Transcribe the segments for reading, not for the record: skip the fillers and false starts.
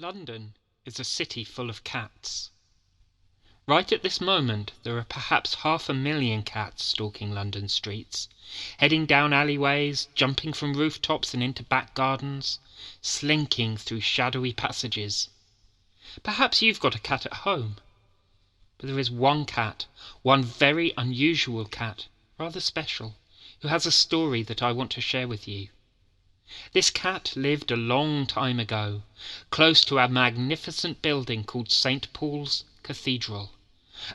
London is a city full of cats. Right at this moment there are perhaps 500,000 cats stalking London streets, heading down alleyways, jumping from rooftops and into back gardens, slinking through shadowy passages. Perhaps you've got a cat at home, but there is one cat, one very unusual cat, rather special, who has a story that I want to share with you. This cat lived a long time ago, close to a magnificent building called St. Paul's Cathedral,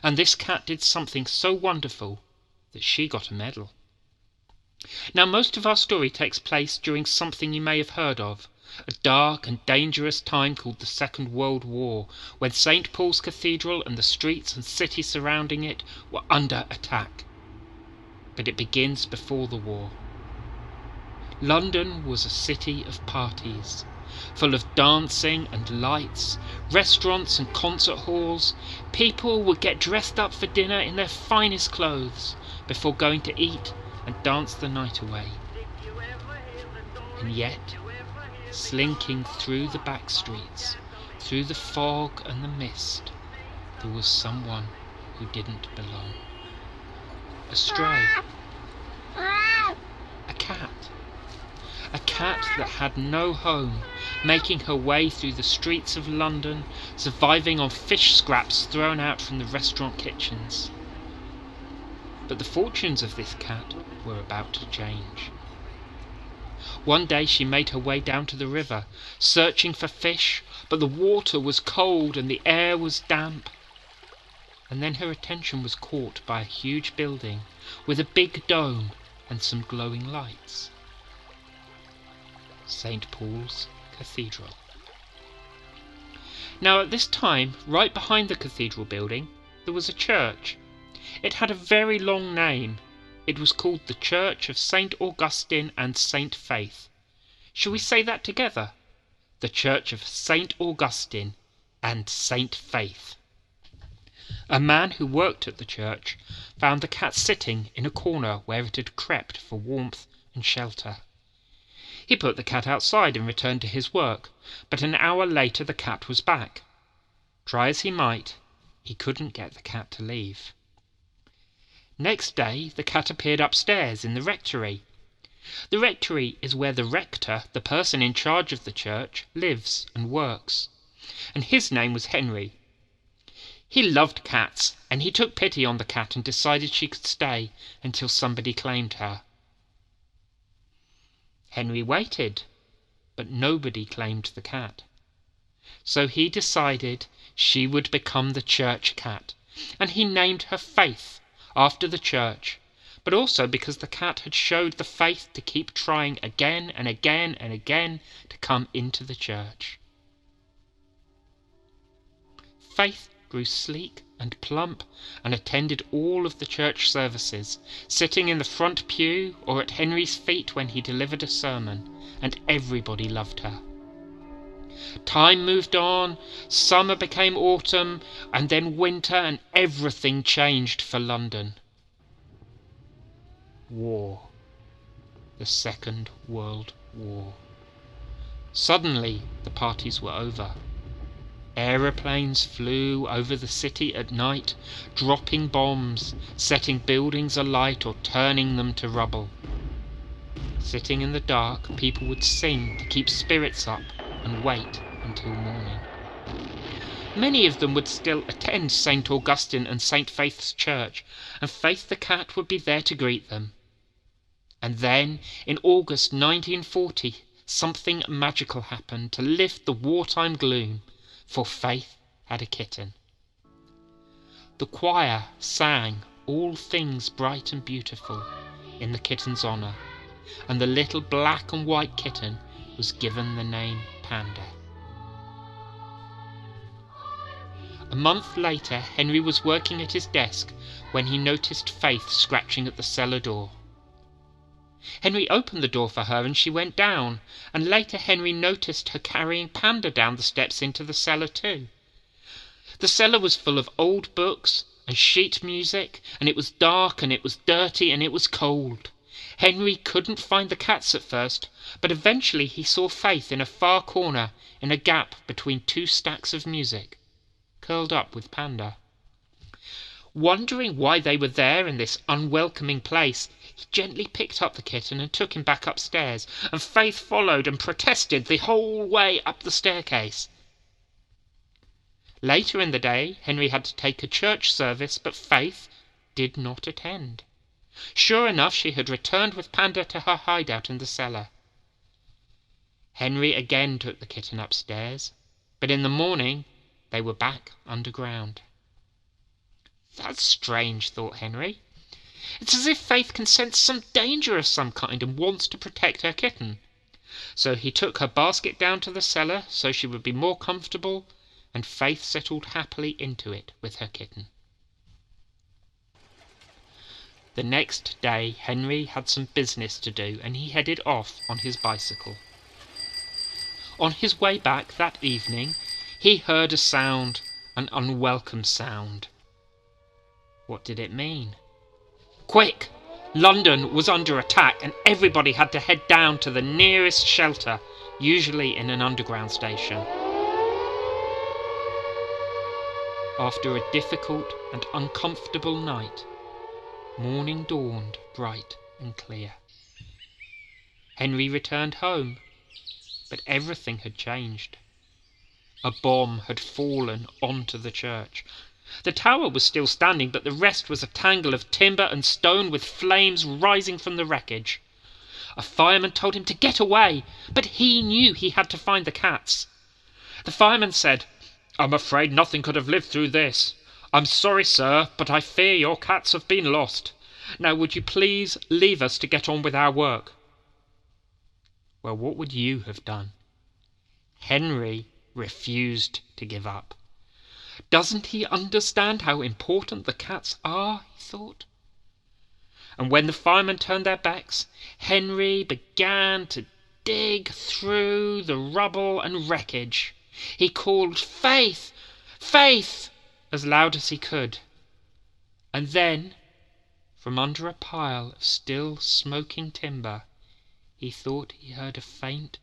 and this cat did something so wonderful that she got a medal. Now, most of our story takes place during something you may have heard of, a dark and dangerous time called the Second World War, when St. Paul's Cathedral and the streets and city surrounding it were under attack. But it begins before the war. London was a city of parties, full of dancing and lights, restaurants and concert halls. People would get dressed up for dinner in their finest clothes before going to eat and dance the night away. And yet, slinking through the back streets, through the fog and the mist, there was someone who didn't belong. A stray. A cat. A cat that had no home, making her way through the streets of London, surviving on fish scraps thrown out from the restaurant kitchens. But the fortunes of this cat were about to change. One day she made her way down to the river, searching for fish, but the water was cold and the air was damp. And then her attention was caught by a huge building with a big dome and some glowing lights. St. Paul's Cathedral. Now at this time, right behind the cathedral building, there was a church. It had a very long name. It was called the Church of St. Augustine and St. Faith. Shall we say that together? The Church of St. Augustine and St. Faith. A man who worked at the church found the cat sitting in a corner where it had crept for warmth and shelter. He put the cat outside and returned to his work, but an hour later the cat was back. Try as he might, he couldn't get the cat to leave. Next day the cat appeared upstairs in the rectory. The rectory is where the rector, the person in charge of the church, lives and works, and his name was Henry. He loved cats, and he took pity on the cat and decided she could stay until somebody claimed her. Henry waited, but nobody claimed the cat. So he decided she would become the church cat, and he named her Faith, after the church, but also because the cat had showed the faith to keep trying again and again and again to come into the church. Faith grew sleek and plump and attended all of the church services, sitting in the front pew or at Henry's feet when he delivered a sermon, and everybody loved her. Time moved on, summer became autumn, and then winter, and everything changed for London. War. The Second World War. Suddenly the parties were over. Aeroplanes flew over the city at night, dropping bombs, setting buildings alight or turning them to rubble. Sitting in the dark, people would sing to keep spirits up and wait until morning. Many of them would still attend St. Augustine and St. Faith's church, and Faith the cat would be there to greet them. And then, in August 1940, something magical happened to lift the wartime gloom, for Faith had a kitten. The choir sang All Things Bright and Beautiful in the kitten's honour, and the little black and white kitten was given the name Panda. A month later, Henry was working at his desk when he noticed Faith scratching at the cellar door. Henry opened the door for her and she went down, and later Henry noticed her carrying Panda down the steps into the cellar too. The cellar was full of old books and sheet music, and it was dark and it was dirty and it was cold. Henry couldn't find the cats at first, but eventually he saw Faith in a far corner, in a gap between two stacks of music, curled up with Panda. Wondering why they were there in this unwelcoming place, he gently picked up the kitten and took him back upstairs, and Faith followed and protested the whole way up the staircase. Later in the day, Henry had to take a church service, but Faith did not attend. Sure enough, she had returned with Panda to her hideout in the cellar. Henry again took the kitten upstairs, but in the morning they were back underground. That's strange, thought Henry. It's as if Faith can sense some danger of some kind and wants to protect her kitten. So he took her basket down to the cellar so she would be more comfortable, and Faith settled happily into it with her kitten. The next day Henry had some business to do, and he headed off on his bicycle. On his way back that evening, he heard a sound, an unwelcome sound. What did it mean? Quick! London was under attack, and everybody had to head down to the nearest shelter, usually in an underground station. After a difficult and uncomfortable night, morning dawned bright and clear. Henry returned home, but everything had changed. A bomb had fallen onto the church. The tower was still standing, but the rest was a tangle of timber and stone with flames rising from the wreckage. A fireman told him to get away, but he knew he had to find the cats. The fireman said, "I'm afraid nothing could have lived through this. I'm sorry, sir, but I fear your cats have been lost. Now would you please leave us to get on with our work?" Well, what would you have done? Henry refused to give up. Doesn't he understand how important the cats are, he thought. And when the firemen turned their backs, Henry began to dig through the rubble and wreckage. He called, "Faith! Faith!" as loud as he could. And then, from under a pile of still smoking timber, he thought he heard a faint,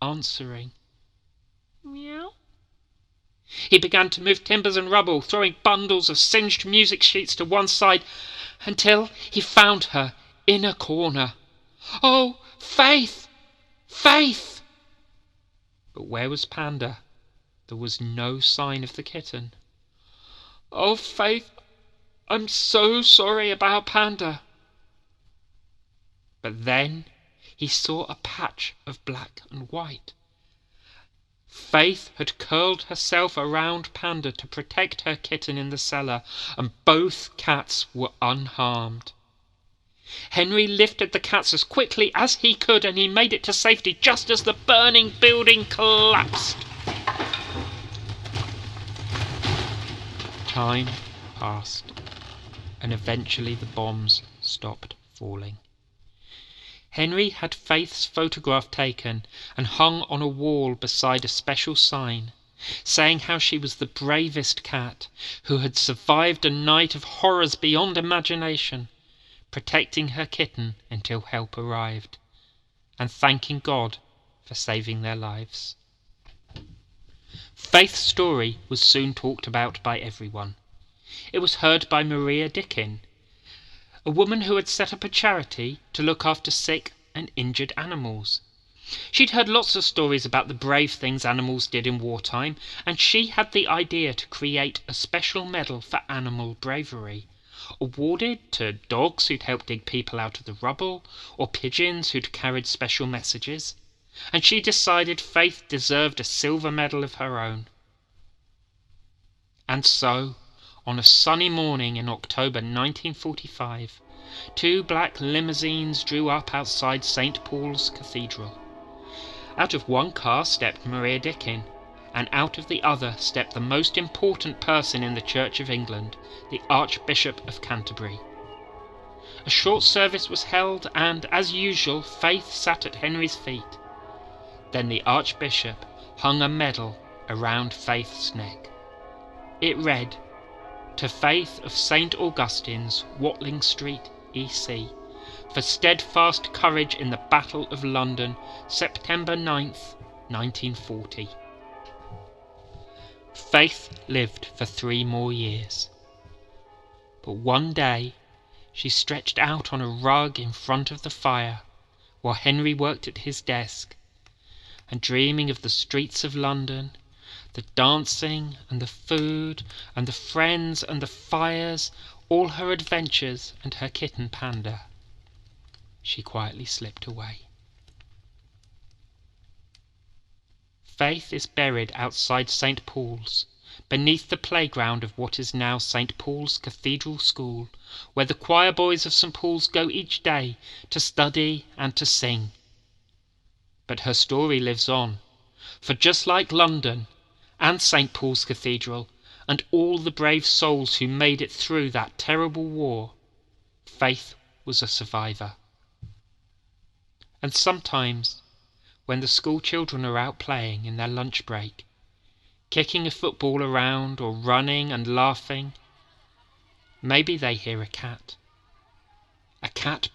answering meow. He began to move timbers and rubble, throwing bundles of singed music sheets to one side, until he found her in a corner. "Oh, Faith! Faith!" But where was Panda? There was no sign of the kitten. "Oh, Faith, I'm so sorry about Panda." But then he saw a patch of black and white. Faith had curled herself around Panda to protect her kitten in the cellar, and both cats were unharmed. Henry lifted the cats as quickly as he could, and he made it to safety just as the burning building collapsed. Time passed, and eventually the bombs stopped falling. Henry had Faith's photograph taken and hung on a wall beside a special sign, saying how she was the bravest cat who had survived a night of horrors beyond imagination, protecting her kitten until help arrived, and thanking God for saving their lives. Faith's story was soon talked about by everyone. It was heard by Maria Dickin, a woman who had set up a charity to look after sick and injured animals. She'd heard lots of stories about the brave things animals did in wartime, and she had the idea to create a special medal for animal bravery, awarded to dogs who'd helped dig people out of the rubble, or pigeons who'd carried special messages. And she decided Faith deserved a silver medal of her own. And so, on a sunny morning in October 1945, 2 black limousines drew up outside St. Paul's Cathedral. Out of one car stepped Maria Dickin, and out of the other stepped the most important person in the Church of England, the Archbishop of Canterbury. A short service was held, and, as usual, Faith sat at Henry's feet. Then the Archbishop hung a medal around Faith's neck. It read, "To Faith of St. Augustine's, Watling Street, EC, for steadfast courage in the Battle of London, September 9th, 1940. Faith lived for 3 more years. But one day she stretched out on a rug in front of the fire while Henry worked at his desk, and dreaming of the streets of London, the dancing and the food and the friends and the fires, all her adventures and her kitten Panda, she quietly slipped away. Faith is buried outside St. Paul's, beneath the playground of what is now St. Paul's Cathedral School, where the choir boys of St. Paul's go each day to study and to sing. But her story lives on, for just like London and St. Paul's Cathedral and all the brave souls who made it through that terrible war, Faith was a survivor. And sometimes, when the school children are out playing in their lunch break, kicking a football around or running and laughing, maybe they hear a cat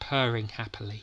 purring happily.